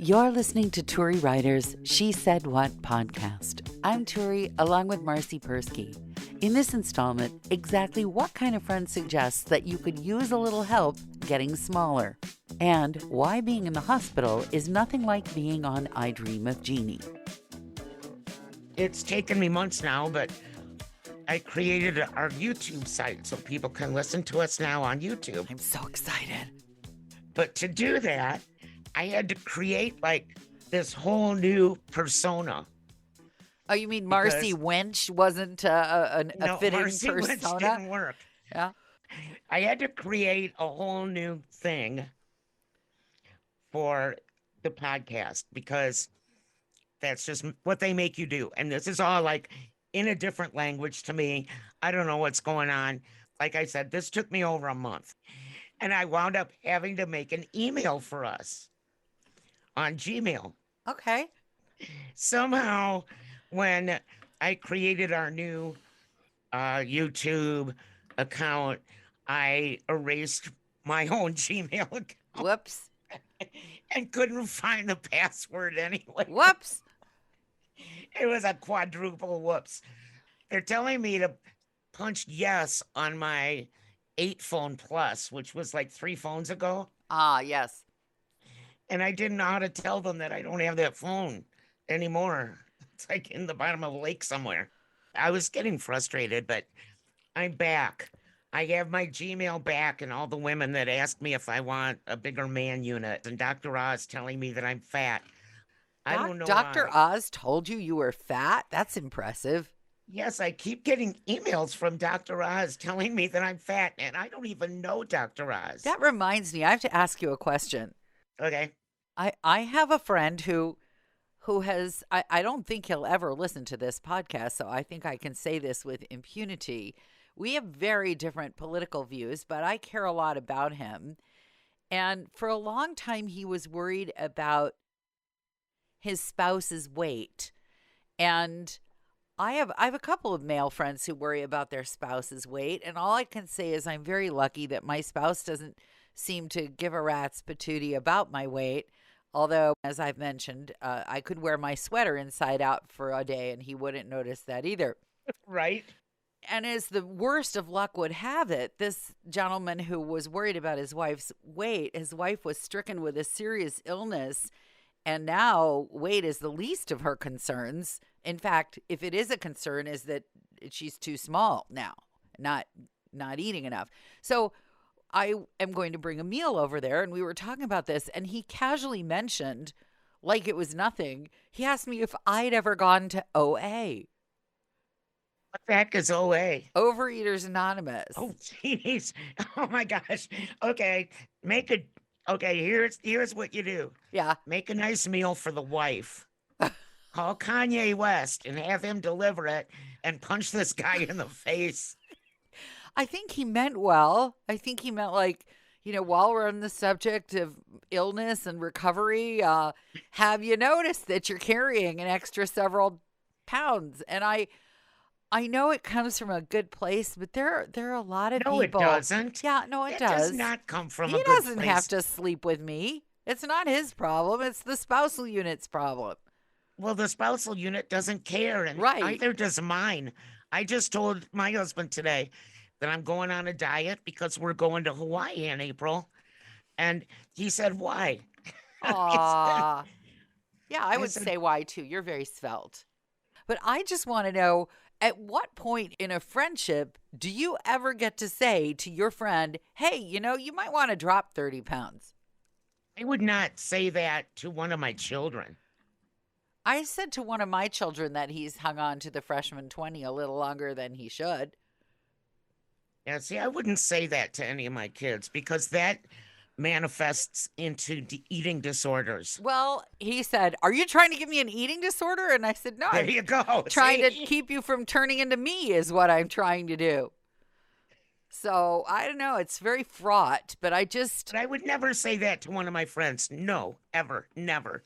You're listening to Turi Ryder's She Said What podcast. I'm Turi, along with Marci Persky. In this installment, exactly what kind of friend suggests that you could use a little help getting smaller? And why being in the hospital is nothing like being on I Dream of Jeannie. It's taken me months now, but I created our YouTube site so people can listen to us now on YouTube. I'm so excited. But to do that, I had to create like this whole new persona. Oh, you mean Marci Wench wasn't a fitting Marci persona? Wench didn't work. Yeah. I had to create a whole new thing for the podcast because that's just what they make you do. And this is all like in a different language to me. I don't know what's going on. Like I said, this took me over a month. And I wound up having to make an email for us on Gmail. Okay. Somehow, when I created our new YouTube account, I erased my own Gmail account. Whoops. And couldn't find the password anyway. Whoops. It was a quadruple whoops. They're telling me to punch yes on my 8 phone plus, which was like 3 phones ago. Ah, yes. And I didn't know how to tell them that I don't have that phone anymore. It's like in the bottom of a lake somewhere. I was getting frustrated, but I'm back. I have my Gmail back and all the women that ask me if I want a bigger man unit. And Dr. Oz telling me that I'm fat. I don't know Dr. why. Oz told you were fat? That's impressive. Yes, I keep getting emails from Dr. Oz telling me that I'm fat, and I don't even know Dr. Oz. That reminds me, I have to ask you a question. Okay. I have a friend who has, I don't think he'll ever listen to this podcast, so I think I can say this with impunity. We have very different political views, but I care a lot about him. And for a long time, he was worried about his spouse's weight. And I have a couple of male friends who worry about their spouse's weight. And all I can say is I'm very lucky that my spouse doesn't seem to give a rat's patootie about my weight. Although, as I've mentioned, I could wear my sweater inside out for a day and he wouldn't notice that either. Right. And as the worst of luck would have it, this gentleman who was worried about his wife's weight, his wife was stricken with a serious illness. And now weight is the least of her concerns. In fact, if it is a concern, is that she's too small now, not eating enough. So I am going to bring a meal over there. And we were talking about this. And he casually mentioned, like it was nothing, he asked me if I'd ever gone to OA. What the heck is OA? Overeaters Anonymous. Oh, jeez. Oh, my gosh. Okay. Here's what you do. Yeah. Make a nice meal for the wife. Call Kanye West and have him deliver it and punch this guy in the face. I think he meant well. I think he meant like, while we're on the subject of illness and recovery, have you noticed that you're carrying an extra several pounds? And I know it comes from a good place, but there are a lot of people. No, it doesn't. Yeah, no, it does. It does not come from a good place. He doesn't have to sleep with me. It's not his problem. It's the spousal unit's problem. Well, the spousal unit doesn't care, and neither does mine. I just told my husband today that I'm going on a diet because we're going to Hawaii in April. And he said, why? Aw. Yeah, I would say why too. You're very svelte. But I just want to know, at what point in a friendship do you ever get to say to your friend, hey, you might want to drop 30 pounds? I would not say that to one of my children. I said to one of my children that he's hung on to the freshman 20 a little longer than he should. Yeah, see, I wouldn't say that to any of my kids because that manifests into eating disorders. Well, he said, are you trying to give me an eating disorder? And I said, no. There you go. Trying to keep you from turning into me is what I'm trying to do. So, I don't know. It's very fraught, but I would never say that to one of my friends. No, ever, never.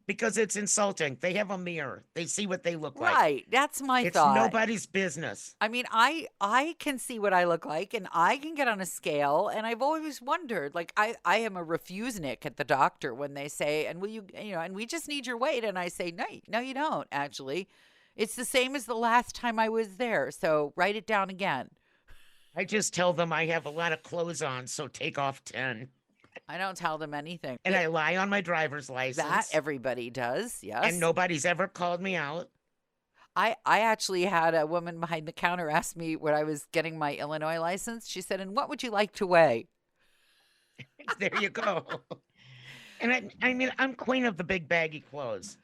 because it's insulting. They have a mirror. They see what they look like. Right. That's my It's thought. nobody's business. I mean, I can see what I look like and I can get on a scale, and I've always wondered, like I am a refusenik at the doctor when they say, and will you, and we just need your weight, and I say, no you don't actually. It's the same as the last time I was there. So write it down again. I just tell them I have a lot of clothes on, so take off 10. I don't tell them anything. And I lie on my driver's That license. everybody does. And Yes. nobody's ever called me out. I actually had a woman behind the counter ask me when I was getting my Illinois license. She said, "And what would you like to weigh?" There you go. And I mean, I'm queen of the big baggy clothes.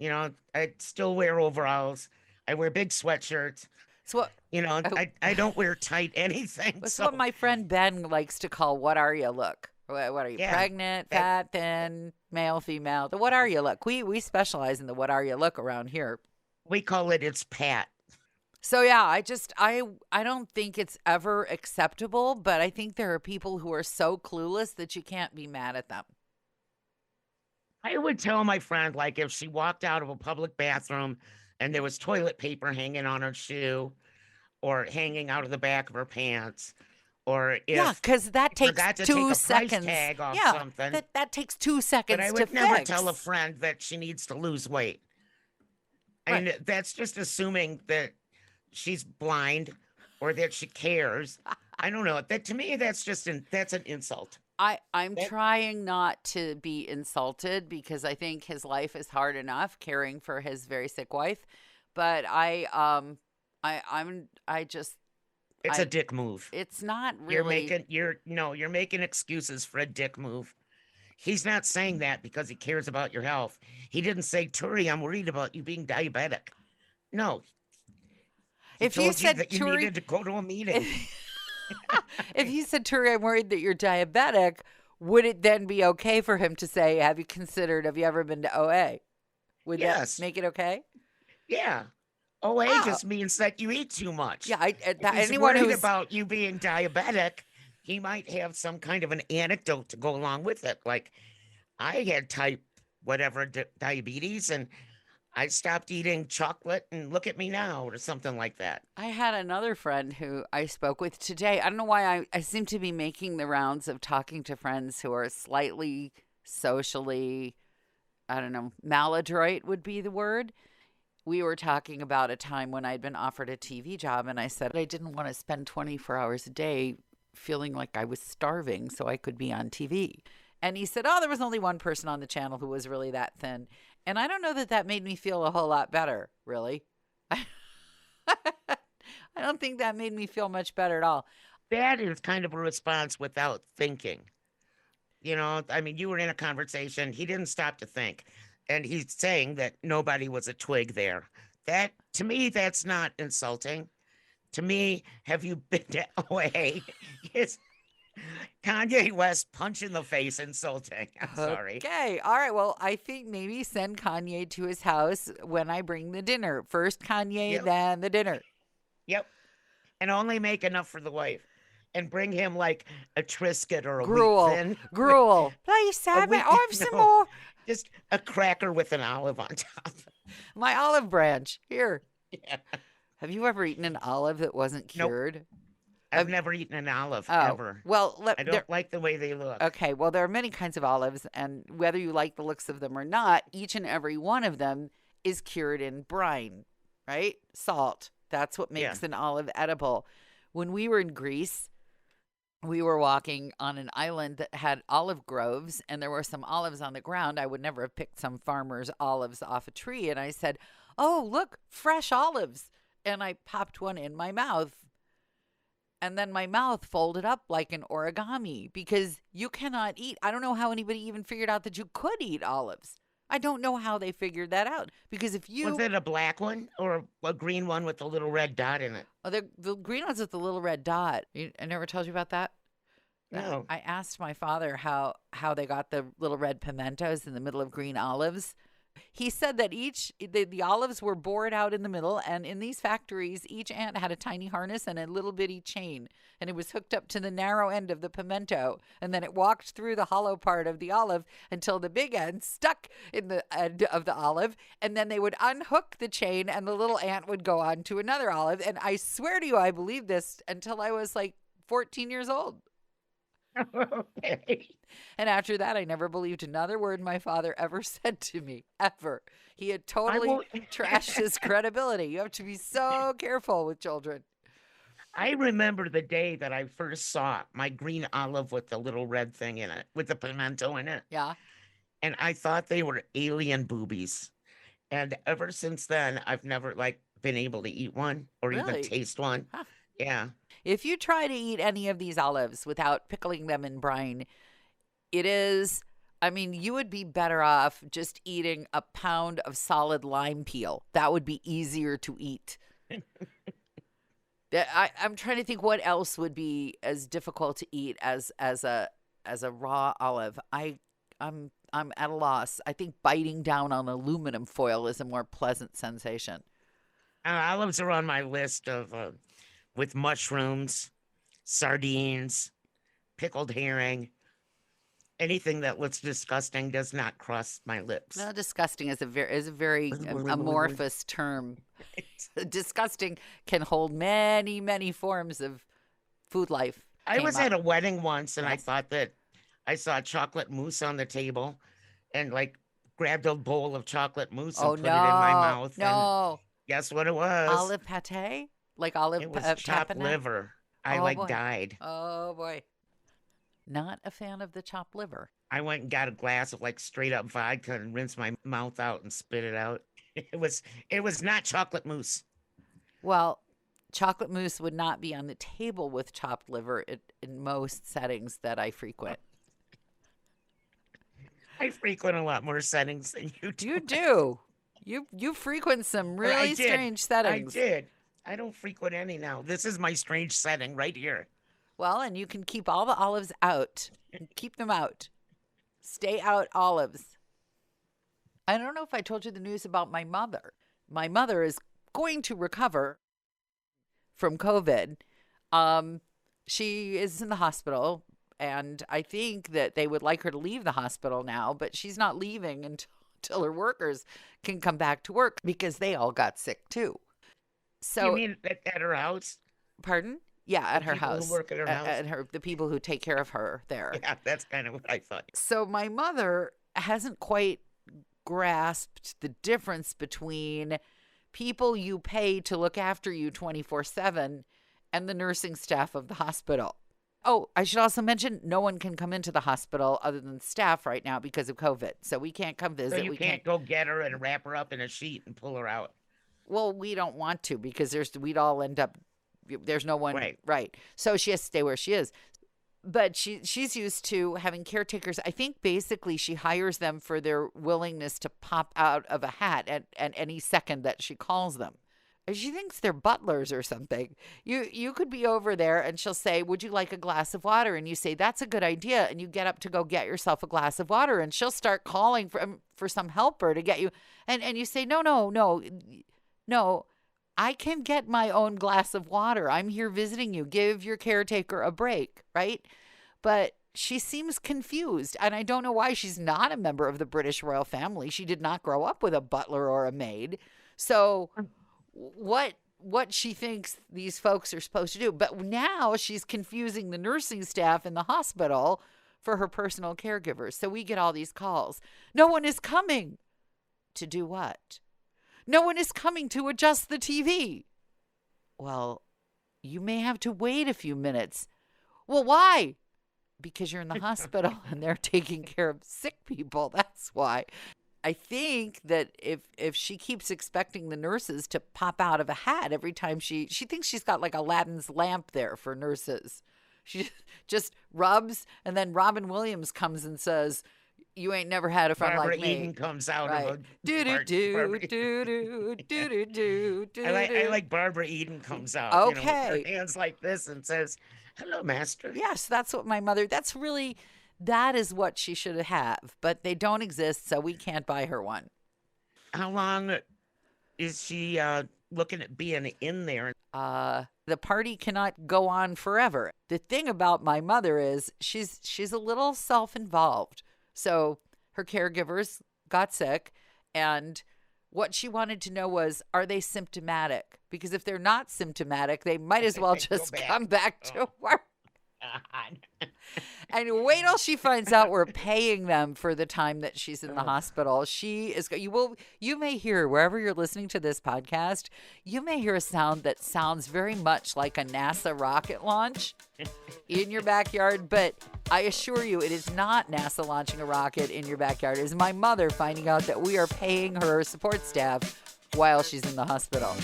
I still wear overalls. I wear big sweatshirts. So what? Oh, I don't wear tight anything. that's So what my friend Ben likes to call "What are you look." What are you, yeah, pregnant, fat, thin, male, female? The "What are you look." We specialize in the "What are you look" around here. we call it it's Pat. So yeah, I don't think it's ever acceptable, but I think there are people who are so clueless that you can't be mad at them. I would tell my friend, like, if she walked out of a public bathroom and there was toilet paper hanging on her shoe or hanging out of the back of her pants, or Yeah, if because that she takes forgot to take 2 a price seconds. tag off Yeah, something. that takes 2 seconds But I to would never fix. tell a friend that she needs to lose weight. I Right. mean, that's just assuming that she's blind or that she cares. I don't know. That to me, that's an insult. I'm That trying not to be insulted because I think his life is hard enough caring for his very sick wife. But I just it's a I dick move. it's not You're really. making you're making excuses for a dick move. He's not saying that because he cares about your health. He didn't say, Turi, I'm worried about you being diabetic. No, he If you told you said that you Turi, needed to go to a meeting. if you said Turi, I'm worried that you're diabetic, would it then be okay for him to say, "Have you ever been to OA"? Would that Yes. make it okay? Yeah. OA Oh, just means that you eat too much. yeah. If he's Anyone worried who's about you being diabetic, he might have some kind of an anecdote to go along with it. Like, I had type whatever diabetes, and I stopped eating chocolate, and look at me now, or something like that. I had another friend who I spoke with today. I don't know why I seem to be making the rounds of talking to friends who are slightly socially, I don't know, maladroit would be the word. We were talking about a time when I'd been offered a TV job, and I said I didn't want to spend 24 hours a day feeling like I was starving so I could be on TV. And he said, "Oh, there was only one person on the channel who was really that thin." And I don't know that that made me feel a whole lot better, really. I don't think that made me feel much better at all. That is kind of a response without thinking. I mean, you were in a conversation, he didn't stop to think. And he's saying that nobody was a twig there. That, to me, that's not insulting. To me, have you been to OA? Is Kanye West punch in the face insulting? I'm sorry. Okay. All right. Well, I think maybe send Kanye to his house when I bring the dinner. First Kanye, Yep. then the dinner. Yep. And only make enough for the wife. And bring him like a Triscuit or a wheat Gruel. thin. Gruel. Please, A Sam, I wheat, have some no, more. just a cracker with an olive on top. My olive branch. Here. Yeah. Have you ever eaten an olive that wasn't Nope. cured? I've never eaten an olive Oh, ever. well, I don't like the way they look. okay. Well, there are many kinds of olives, and whether you like the looks of them or not, each and every one of them is cured in brine, right? Salt. That's what Yeah. makes an olive edible. When we were in Greece, we were walking on an island that had olive groves, and there were some olives on the ground. I would never have picked some farmer's olives off a tree. And I said, "Oh, look, fresh olives." And I popped one in my mouth. And then my mouth folded up like an origami because you cannot eat. I don't know how anybody even figured out that you could eat olives. I don't know how they figured that out. Because if you. Was it a black one or a green one with a little red dot in it? Oh, the green ones with the little red dot. I never told you about that? No. I asked my father how they got the little red pimentos in the middle of green olives. He said that the olives were bored out in the middle, and in these factories, each ant had a tiny harness and a little bitty chain, and it was hooked up to the narrow end of the pimento, and then it walked through the hollow part of the olive until the big end stuck in the end of the olive, and then they would unhook the chain, and the little ant would go on to another olive. And I swear to you, I believed this until I was like 14 years old. Okay. And after that, I never believed another word my father ever said to me, ever. He had I totally won't. trashed his credibility. You have to be so careful with children. I remember the day that I first saw my green olive with the little red thing in it, with the pimento in it. Yeah, And I thought they were alien boobies. And ever since then, I've never like been able to eat one or even really? taste one. Huh. Yeah. If you try to eat any of these olives without pickling them in brine, it is, I mean, you would be better off just eating a pound of solid lime peel. That would be easier to eat. I'm trying to think what else would be as difficult to eat as a raw olive. I'm at a loss. I think biting down on aluminum foil is a more pleasant sensation. Olives are on my list of with mushrooms, sardines, pickled herring. Anything that looks disgusting does not cross my lips. No, disgusting is a very amorphous term. Disgusting can hold many, many forms of food life. I Came was up. at a wedding once and I Yes. thought that I saw chocolate mousse on the table and like grabbed a bowl of chocolate mousse Oh and put it in my no, mouth. And no. guess what it was? Olive pate? Like olive It was chopped tapenade? liver. I Oh like boy. died. Oh boy. Not a fan of the chopped liver. I went and got a glass of like straight up vodka and rinsed my mouth out and spit it out. It was not chocolate mousse. Well, chocolate mousse would not be on the table with chopped liver in most settings that I frequent. I frequent a lot more settings than you You do. do. You frequent some But I really did. strange I settings. did. I don't frequent any now. This is my strange setting right here. Well, and you can keep all the olives out. Keep them out. Stay out olives. I don't know if I told you the news about my mother. My mother is going to recover from COVID. She is in the hospital, and I think that they would like her to leave the hospital now, but she's not leaving until her workers can come back to work because they all got sick too. You So, mean at her house? pardon? Yeah, The at her people who house. work at her house? The people who take care of her there. Yeah, that's kind of what I thought. So my mother hasn't quite grasped the difference between people you pay to look after you 24/7 and the nursing staff of the hospital. Oh, I should also mention no one can come into the hospital other than staff right now because of COVID. So we can't come So visit. you We can't go get her and wrap her up in a sheet and pull her out. Well, we don't want to because we'd all end up, there's no one, Right. So she has to stay where she is. But she's used to having caretakers. I think basically she hires them for their willingness to pop out of a hat at any second that she calls them. She thinks they're butlers or something. You could be over there and she'll say, "Would you like a glass of water?" And you say, "That's a good idea." And you get up to go get yourself a glass of water, and she'll start calling for some helper to get you. And you say, "No, I can get my own glass of water. I'm here visiting you. Give your caretaker a break," right? But she seems confused, and I don't know why. She's not a member of the British royal family. She did not grow up with a butler or a maid. So what she thinks these folks are supposed to do. But now she's confusing the nursing staff in the hospital for her personal caregivers. So we get all these calls. No one is coming. To do what? No one is coming to adjust the TV. Well, you may have to wait a few minutes. Well, why? Because you're in the hospital and they're taking care of sick people. That's why. I think that if she keeps expecting the nurses to pop out of a hat every time she thinks she's got like Aladdin's lamp there for nurses. She just rubs, and then Robin Williams comes and says, "You ain't never had a friend Barbara like me." Eden comes out Right. of a Do do do Barbara- do do do do do. I like Barbara Eden comes out. With Okay. her hands like this and says, "Hello, master." Yes, that's what my mother. That is what she should have, but they don't exist, so we can't buy her one. How long is she looking at being in there? The party cannot go on forever. The thing about my mother is she's a little self-involved. So her caregivers got sick, and what she wanted to know was, are they symptomatic? Because if they're not symptomatic, they might as well just come back to work. God. And wait till she finds out we're paying them for the time that she's in the hospital. She is. You may hear, wherever you're listening to this podcast, you may hear a sound that sounds very much like a NASA rocket launch in your backyard. But I assure you, it is not NASA launching a rocket in your backyard. It is my mother finding out that we are paying her support staff while she's in the hospital.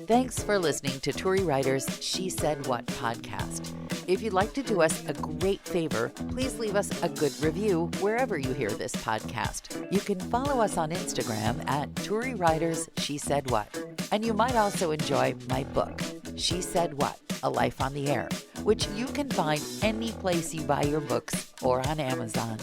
Thanks for listening to Turi Ryder's She Said What podcast. If you'd like to do us a great favor, please leave us a good review wherever you hear this podcast. You can follow us on Instagram at Turi Ryder's She Said What. And you might also enjoy my book, She Said What? A Life on the Air, which you can find any place you buy your books or on Amazon.